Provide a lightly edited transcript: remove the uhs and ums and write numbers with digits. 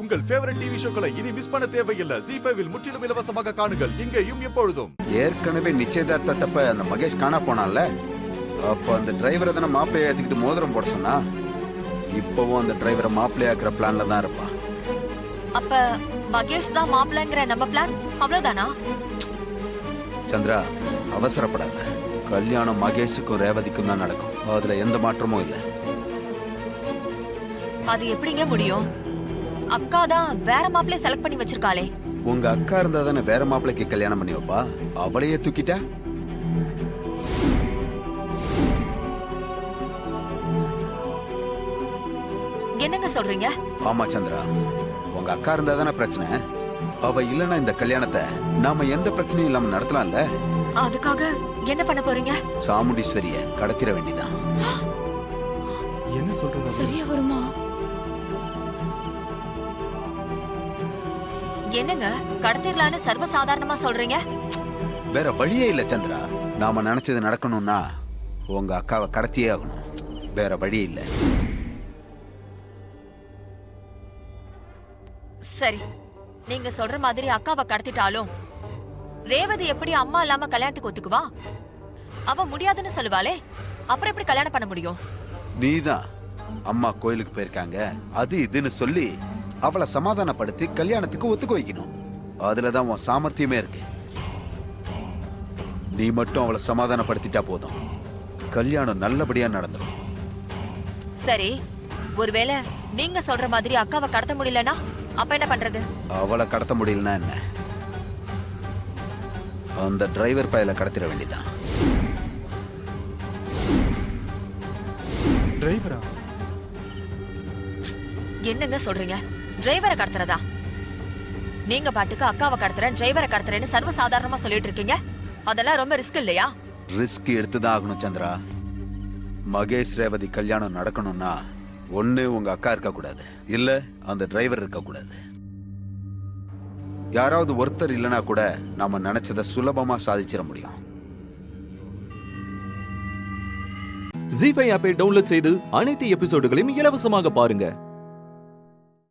உங்கள் favourite TV ஷோக்களை இனி miss பண்ண தேவையில்லை. ZEE5 இல் முற்றிலும் இலவசமாக காணுங்கள், இங்கேயும் எப்பொழுதும். ஏற்கனவே நிச்சயதார்த்தப்ப அந்த மகேஷ் காணா போனான்ல, அப்போ அந்த டிரைவரை தானே மாப்பிள்ளையை ஏற்றிக்கிட்டு மோதிரம் போட சொன்னா. இப்பவும் அந்த டிரைவரை மாப்பிள்ளையாக்குற பிளான்ல தான் இருப்பா. அப்ப மகேஷ் தான் மாப்பிள்ளைங்கிற நம்ம பிளான் அவ்வளவுதானா? சந்திரா, அவசரப்படாத. கல்யாணம் மகேஷுக்கும் ரேவதிக்கும் தான் நடக்கும், அதுல எந்த மாற்றமும் இல்லை. அது எப்படிங்க முடியும்? அக்கா தான் வேற மாப்பிள்ளைய செலக்ட் பண்ணி வச்சிருக்காளே. உங்க அக்கா இருந்தா தானே வேற மாப்பிள்ளைக்கு கல்யாணம் பண்ணி வைப்பா. அவளையே தூக்கிட்டா? என்னங்க சொல்றீங்க? ஆமா சந்திரா, உங்க அக்கா இருந்தா தானே பிரச்சனை. அவ இல்லனா இந்த கல்யாணத்தை நாம எந்த பிரச்சனையும் இல்லாம நடத்தலாம்ல. அதுக்காக என்ன பண்ண போறீங்க? சாமுண்டீஸ்வரிய கடத்திர வேண்டிதான். என்ன சொல்றது? சரியா வருமா? என்னங்க கடத்திரலான்னு சர்வசாதாரணமா சொல்றீங்க? வேற வழியே இல்ல சந்திரா. நாம நினைச்சது நடக்கணும்னா உங்க அக்காவை கடத்தியே ஆகணும். வேற வழி இல்ல. சரி, நீங்க சொல்ற மாதிரி அக்காவை கடத்திட்டாலும் ரேவதி எப்படி அம்மா இல்லாம கல்யாணத்துக்கு ஒத்துக்குவா? அவ முடியாதுன்னு சொல்லுவாளே, அப்புறம் எப்படி கல்யாணம் பண்ண முடியும்? நீதான் அம்மா கோயிலுக்கு போயிருக்காங்க அது இதுன்னு சொல்லி அவளை சமாதானப்படுத்தி கல்யாணத்துக்கு ஒத்துக்க வைக்கணும். அதுலதான் உன் சாமர்த்தியமே இருக்கு. நீ மட்டும் அவளை சமாதானப்படுத்திட்டா போதும், கல்யாணம் நல்லபடியா நடந்துடும். சரி, ஒருவேளை நீங்க சொல்ற மாதிரி அக்காவை கடத்த முடியலனா அப்ப என்ன பண்றது? அவளை கடத்த முடியலன்னா என்ன, அந்த டிரைவர் பயல கடத்திட வேண்டியதான். டிரைவரா? என்னங்க சொல்றீங்க? டிரைவரை கடத்துறதா? நீங்க பாட்டுக்கு அக்காவை கடத்துறேன் டிரைவரை கடத்துறேன்னு சர்வசாதாரணமா சொல்லிட்டு இருக்கீங்க. அதெல்லாம் ரொம்ப ரிஸ்க் இல்லையா? ரிஸ்க் எடுத்துதான் ஆகணும் சந்திரா. மகேஷ் ரேவதி கல்யாணம் நடக்கணும்னா ஒண்ணு உங்க அக்கா இருக்க கூடாது, இல்ல அந்த டிரைவர் இருக்க கூடாது. யாராவது ஒருத்தர் இல்லனா கூட நாம நினைச்சதை சுலபமா சாதிச்சிட முடியும். ZEE5 ஆப்பை டவுன்லோட் செய்து அனைத்து எபிசோடுகளையும் இலவசமாக பாருங்க.